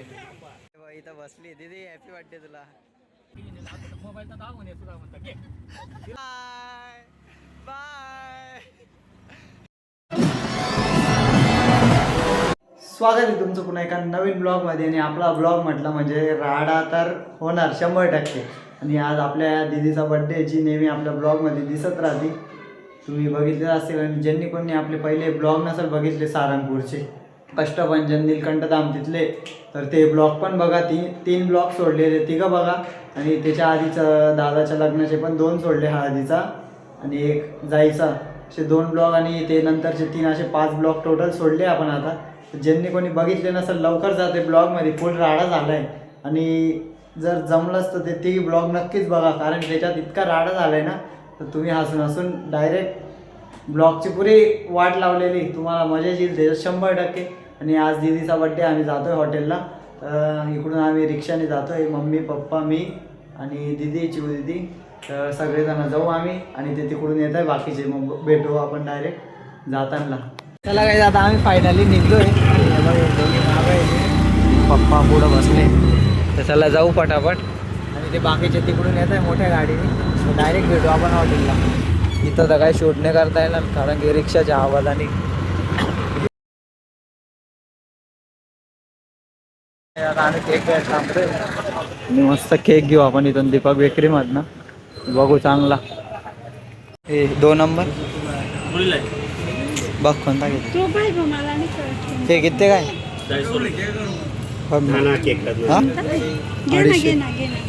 इथं बसली दीदी, हॅपी बर्थडे तुला. Bye bye. स्वागत आहे तुमचं पुन्हा एका नवीन ब्लॉगमध्ये. आणि आपला ब्लॉग म्हटलं म्हणजे राडा तर होणार 100%. आणि आज आपल्या दीदीचा बर्थडे जी नेहमी आपल्या ब्लॉगमध्ये दिसत राहते, तुम्ही बघितले असेल. आणि ज्यांनी कोणी आपले पहिले ब्लॉग नसेल बघितले सारंगपूरचे कष्टभंजन नीलकंठधाम तिथले, तर ते ब्लॉग पण बघा. तीन ब्लॉग सोडलेले, तिघं बघा. आणि त्याच्या आधीचं दादाच्या लग्नाचे पण 2 सोडले, हळदीचा आणि एक जायचा, असे 2 ब्लॉग. आणि ते नंतरचे 3 असे 5 ब्लॉग टोटल सोडले आपण आता. ज्यांनी कोणी बघितले नसेल लवकर जाते ब्लॉगमध्ये, फुल राडा झाला आहे. आणि जर जमलंच तर ते तिघी ब्लॉग नक्कीच बघा, कारण त्याच्यात इतका राडा झाला आहे ना, तर तुम्ही हसून हसून डायरेक्ट ब्लॉगची पुरी वाट लावलेली, तुम्हाला मजा येईल त्याच्यात 100%. आणि आज दीदीचा बड्डे, आम्ही जातो आहे हॉटेलला. इकडून आम्ही रिक्षाने जातो आहे, मम्मी पप्पा मी आणि दीदी, चिऊ दीदी. तर सगळेजण जाऊ आम्ही, आणि ते तिकडून येत आहे बाकीचे, मग भेटू आपण डायरेक्ट जाताना. चला काही आता आम्ही फायनली निघलो आहे. पप्पा पुढं बसले, तर चला जाऊ पटापट. आणि ते बाकीचे तिकडून येत आहे मोठ्या गाडीने, तर डायरेक्ट भेटू आपण हॉटेलला. इथं तर काही शूट नाही करता येणार, कारण की रिक्षाच्या आवाजाने. आता आम्ही केक घ्यायला थांबतोय आणि मस्त केक घेऊ आपण इथून दीपक बेकरीमधनं. बघू चांगला. हे 2 नंबर बघ कोणता घेतो ते, किती काय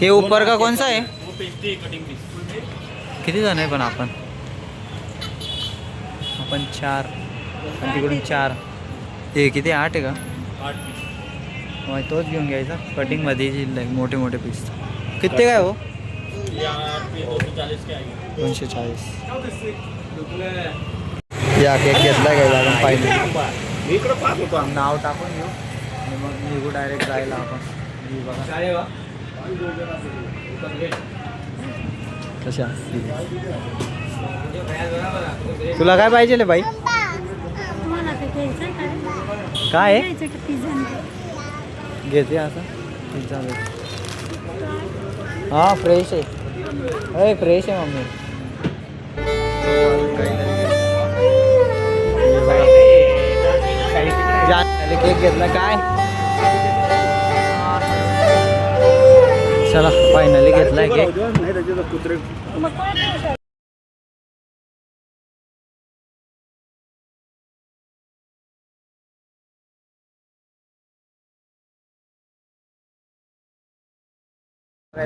हे ऊपर का कौन सा है? किती जण आहे पण आपण 4 आणि तिकडून 4. हे किती 8 आहे का? तोच घेऊन घ्यायचा कटिंगमध्ये मोठे मोठे पीस. किती काय हो? 240. या केक घेतला काय आपण पाहिजे, नाव टाकून घेऊ आणि मग निघू डायरेक्ट जायला आपण. बघा कशा तुला काय पाहिजे बाई? काय घेते आता पिझ्झा. हां फ्रेश आहे, फ्रेश आहे मम्मी. केक घेतला काय? चला फायनली घेतलाय केक.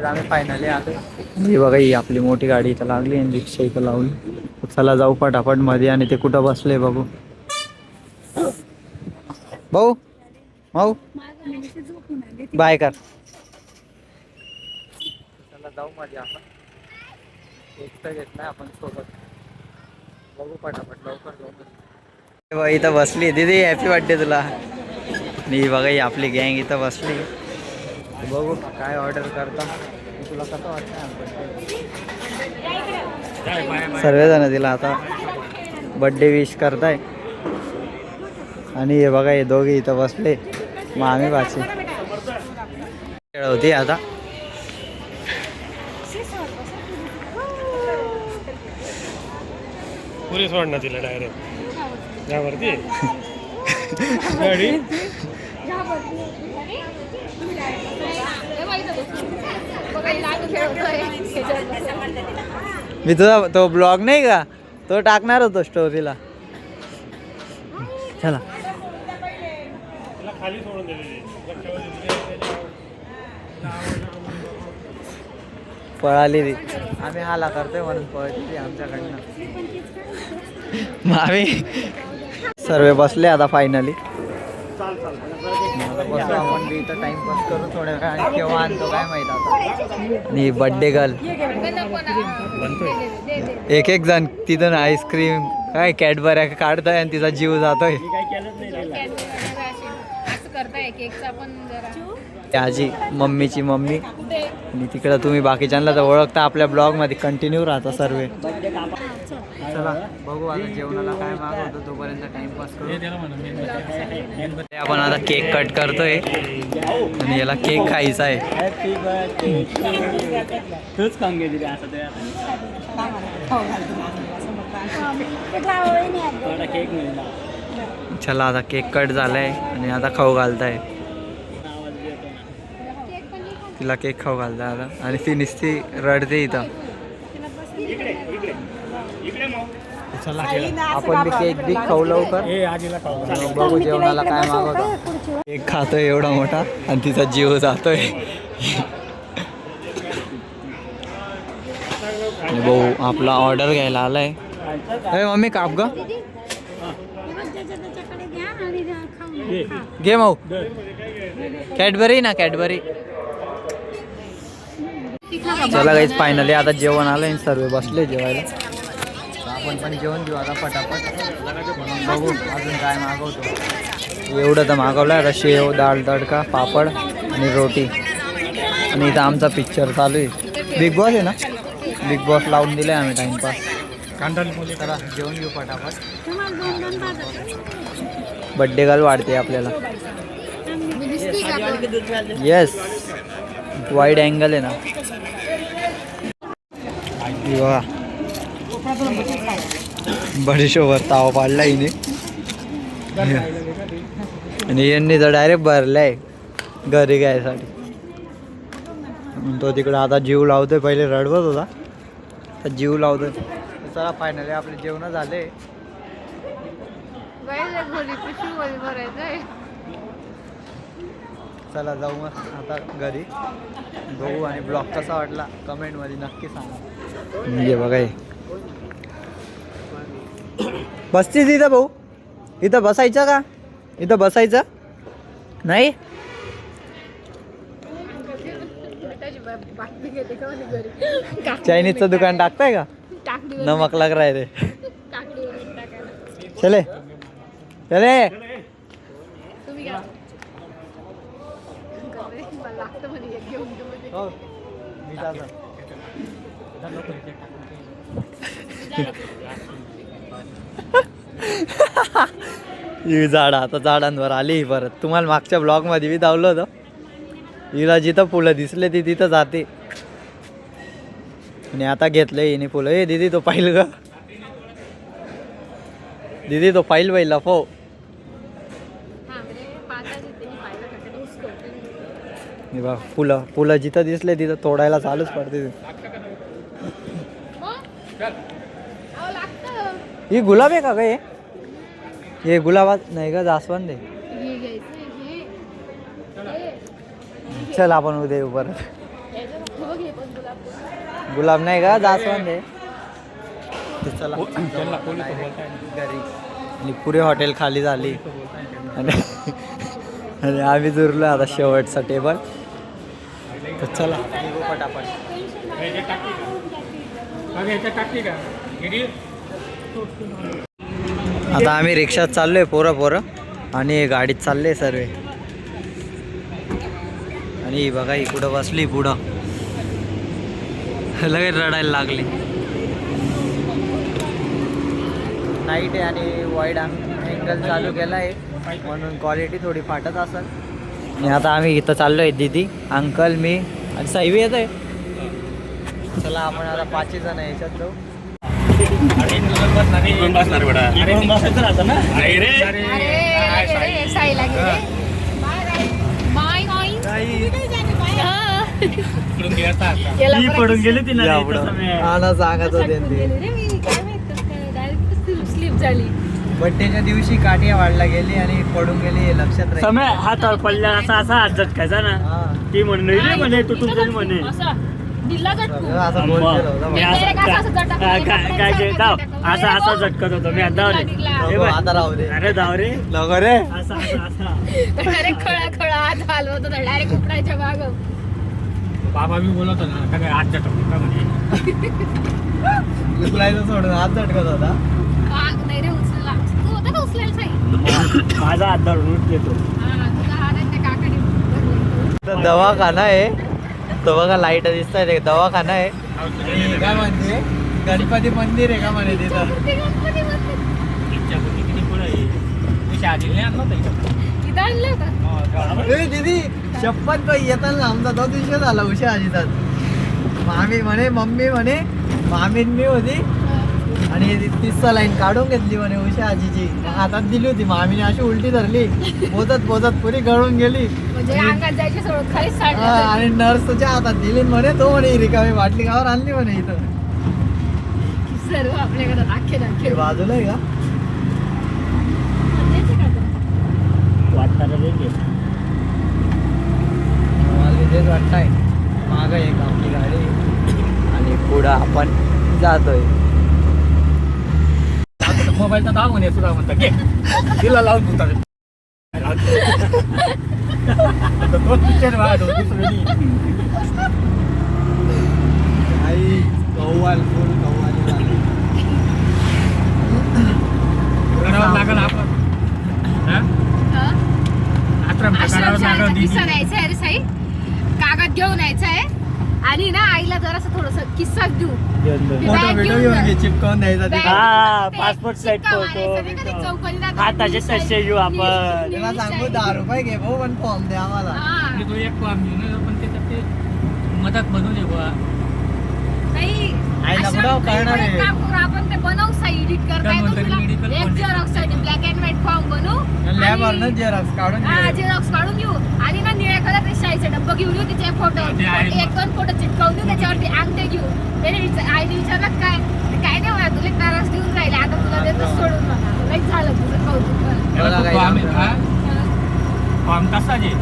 आम्ही फायनली आलो. ही बघा, ही आपली मोठी गाडी इथं लागली आणि रिक्षा इथं लावली. चला जाऊ पटापट मध्ये. आणि ते कुठं बसले बघू. भाऊ भाऊ बाय कर. चला जाऊ मध्ये आपण. केक घेतलाय आपण सोबत, बघू पटापट लवकर जाऊ. इथं बसली दीदी, हॅपी बर्थडे तुला. मी बघा ही आपली गँग इथं बसली. बघू काय ऑर्डर करता. तुला कसं वाटतं? सर्वजण तिला आता बर्थडे विश करताय. आणि हे बघा हे दोघे इथं बसले, मग आम्ही बाची खेळवते आता. पुरी सोडणार तिला डायरेक्ट यावरती गाडी. मी तुझा तो ब्लॉग नाही का, तो टाकणार होतो स्टोरीला. चला खाली सोडून दिलेली पळाली ती. आम्ही हाला करतोय म्हणून पळते आमच्याकडनं. मग आम्ही सर्व बसले आता फायनली. बसलो आपण बी इथं टाइमपास करू थोड्या वेळ. आणि केव्हा आणतो काय माहित आता. आणि बड्डे गर्ल एक जण तिथून आईस्क्रीम काय कॅडबऱ्या काढतोय आणि तिचा जीव जातोय. काय केकचा पण जरा ती आजी मम्मीची मम्मी आणि तिकडं तुम्ही बाकीच्यांना तर ओळखता आपल्या ब्लॉगमध्ये कंटिन्यू राहता सर्व. चला बघू आता जेवणाला काय मागवतो तोपर्यंत टाइमपास करू. आपण आता केक कट करतोय आणि याला केक खायचा आहे. तूच खाऊन गेली असं ते केक मिळला. चला आता केक कट झालाय आणि आता खाऊ घालताय. तिला केक खाऊ घालताय आता आणि ती नुसती रडते इथं. चला आपण बी केक बी खाऊ लवकर. बघू जेवणाला काय मागवतो. केक खातोय एवढा मोठा आणि तिचा जीव जातोय. आणि भाऊ आपला ऑर्डर घ्यायला आलाय. अरे मम्मी काप ग घे माऊ. कॅडबरी ना कॅडबरी. चला गाईज फायनली आता जेवण आलंय. सर्व बसले जेवायला. आपण पण जेवण घेऊ आता पटापट. बघू अजून काय मागवतो. एवढं तर मागवलं आता शेव डाळ तडका पापड आणि रोटी. आणि इथं आमचा पिक्चर चालू आहे. बिग बॉस आहे ना. बिग बॉस लावून दिले आम्ही टाइमपास. चला जेवण घेऊ पटापट. बड्डे गर्ल वाढते आपल्याला. येस वाईड अँगल आहे ना. बघा बडीशोबर ताव पाडला हिने आणि यांनी तर डायरेक्ट भरलाय घरी घ्यायसाठी. तो तिकडे आता जीव लावतोय. पहिले रडवत होता तर जीव लावतोय. चला फायनली आपले जेवण झाले. चला जाऊ मग आता घरी. बघू आणि ब्लॉग कसा वाटला कमेंटमध्ये नक्की सांगा. म्हणजे बघा बसतीस इथं भाऊ. इथं बसायचं का. इथं बसायचं नाही. चायनीजचं दुकान टाकताय का. नमक लग रहा है रे. चले चले. ही झाड आता झाडांवर आली परत. तुम्हाला मागच्या ब्लॉग मध्ये बी दावलं होतं. हिला जिथं फुलं दिसले ती तिथं जाते. आणि आता घेतलं हिने फुलं. ए दीदी तो पाहिल ग. दीदी तो पाहिल पहिला फो. बघ फुलं फुलं जिथं दिसले तिथं तोडायला चालूच पडते. ही गुलाब आहे का ग. हे गुलाबात नाही का जास्वंद आहे. चल आपण उद्या येऊ परत. गुलाब नाही का जास्वंद आहे. चला घरी. आणि पुरे हॉटेल खाली झाली आणि आम्ही जुरलो आता शेवटचा टेबल. तर चला निघू पटापट. आता आम्ही रिक्षात चाललोय पोरं आणि गाडीत चालले सर्व. आणि बघा ही कुठं बसली पुढं. लगेच रडायला लागली. नाईट आहे आणि वाईड अँगल चालू केला आहे म्हणून क्वालिटी थोडी फाटत असेल. आणि आता आम्ही इथं चाललोय दीदी अंकल मी आणि साईबी येत आहे. चला आपण आता 5 जण याच्यात जाऊ. पडून गेली ती सांगत होते बड्डेच्या दिवशी काठिया वाढला गेली आणि पडून गेली हे लक्षात राहील. समय हातावर पडल्या असा असा हात झटकायचा ना. ती म्हणून रे म्हणे तुटून जाईल म्हणे. काय असा असा झटकत होतो मी. आता राहू दे. अरे धाव रे नको रे. असा असा असा खळा हात हलवत होता डायरेक्ट उपडायच्या माग. बाबा मी बोलत होता काय हात झटकतो का म्हणे. सोडून हात झटकत होता. नाही रे उचलला. तू होता ना उचलायला. माझा हात धरून येतो. दवाखाना आहे तो बघा लाईट दिसत आहे दवाखाना आहे काय म्हणते गणपती मंदिर आहे का म्हणे तिथं इथं आणलं होतं ए दीदी शपथ बाई येताना आमचा तो दिवशी झाला उशा आजीतात मामी म्हणे मम्मी म्हणे मामी मी होती आणि तिसचा लाईन काढून घेतली म्हणे उशा आजीची हातात दिली होती मामीने अशी उलटी धरली बोजत पुरी गळून गेली म्हणजे अंगात जायची सोडून खालीच हा, सांडलं आणि नर्स तुझ्या हातात दिली म्हणे तो म्हणे ही रिकामी बाटली गावावर आणली म्हणे इथं सर्व आपल्याकडे राखे हे बाजूला आहे का वाटताना देते मला तेच वाटतंय मागं एक आपली गाडी आणि पुढं आपण जातोय मोबाईलचा दाव म्हणे सुद्धा म्हणतात घे तिला लावून बोलतात दोन पिक्चर दुसरं आई कव्वाल फुल कव्वाली झाली लागल आपण आश्रम करावं लागल किस्सा न्यायचा आहे रे साई कागद घेऊन यायचा आहे आणि ना आईला जरासं थोडस किस्सा देऊ फोटो बिटो घेऊन घे चिपकावून द्यायचा तिथं हा, passport size photo, हा तसे तसे घेऊ आपण. त्याला सांगू 10 रुपये घे भाऊ पण फॉर्म दे आम्हाला तो एक फॉर्म घेऊन ये, पण त्याच्यात ते मदत बनवू दे बुवा. आईला कुठं कळणार आहे? आपण ते बनवू साई एडिट करता येतो Convert तुला medical एक content. झेरॉक्स साठी ब्लॅक अँड व्हाईट फॉर्म बनवू लॅबवर ना झेरॉक्स काढून हा घे. झेरॉक्स काढून घेऊ आणि ना निळ्या कलरचे शाईचा डब्बा घेऊन येऊ त्याचे फोटो ते आहे मग. एक दोन फोटो चिटकावून देऊ त्याच्यावरती अंगठे घेऊ त्याने आईने विचारलं काय ते काय नाही म्हणा तुला नाराज देऊन राहिले आता तुला देतो सोडून म्हणा लई झालं तुझं कौतुक कर. त्याला बघा तो काय फॉर्म आहे आपल्याला. का? फॉर्म कसा जे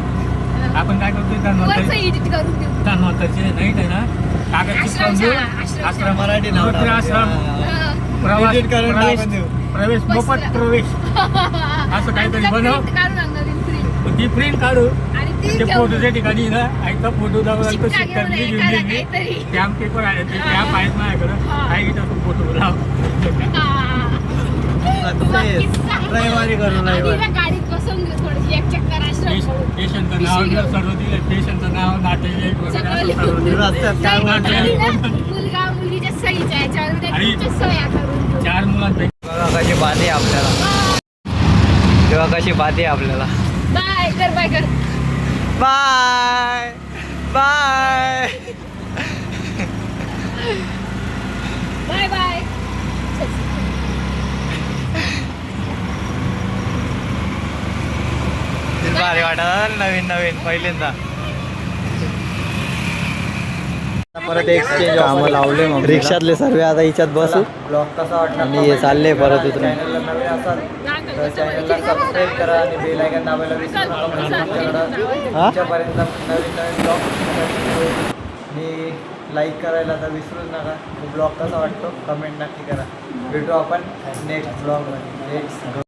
आपण काय करतोय वरचं धन्वंतरी एडिट करून देऊ धन्वंतरीचे नाही आहे ना कागद चिपकावून देऊ आश्रमशाळा. आश्रम मराठी नाव पवित्र आश्रम हा. प्रवास Edit करून प्रवेश टाकून देऊ. प्रवेश मोफत प्रवेश असं काहीतरी आणि बनव. print काढून आणणार आहे print. ती प्रिंट काढू आणि ती ते घेऊन फोटोच्या ठिकाणी ना आईचा फोटो दाखवला तो शिक्का शिक्का घेऊन मी ये, घेऊन एखादा गेली काहीतरी. स्टॅम्प पेपर आहे ते हा. स्टॅम्प आहेत माझ्याकडं हा. काय घेतो तो फोटो लाव रविवारी करू रविवारी गाडीत बसून घेऊ थोडीशी एक चक्कर आश्रम पेशंटचं नाव पिशवी घेऊन. सर्व दिलं पेशंटचं नाव नातेवाईक वगैरे सगळं असं लिहून सर्व दिलं. रस्त्यात काय नाही, वाटलं? आणि ना, मुलगा मुलगीच्या सहीच्या याच्यावर आणि- तुमच्या सह्या करून देऊ. 4 मुलांपैकी बघा कशी बाधी आपल्याला तेव्हा कशी बाधी आपल्याला बाय कर बाय कर बाय बाय बाय बाय भारी वाटत नवीन नवीन पहिल्यांदा परत एक्सचेंज कामं लावले मग रिक्षातले सर्व आता हिच्यात बसू ब्लॉग कसा वाटला आणि हे चालले परत उतरून चॅनलला नवीन असाल तर चॅनलला सबस्क्राईब करा आणि बेल आयकॉन दाबायला विसरू नका म्हणजे तुमच्यापर्यंत नवीन नवीन ब्लॉग आणि लाईक करायला तर विसरूच नका ब्लॉग कसा वाटतो कमेंट नक्की करा भेटू आपण नेक्स्ट ब्लॉगमध्ये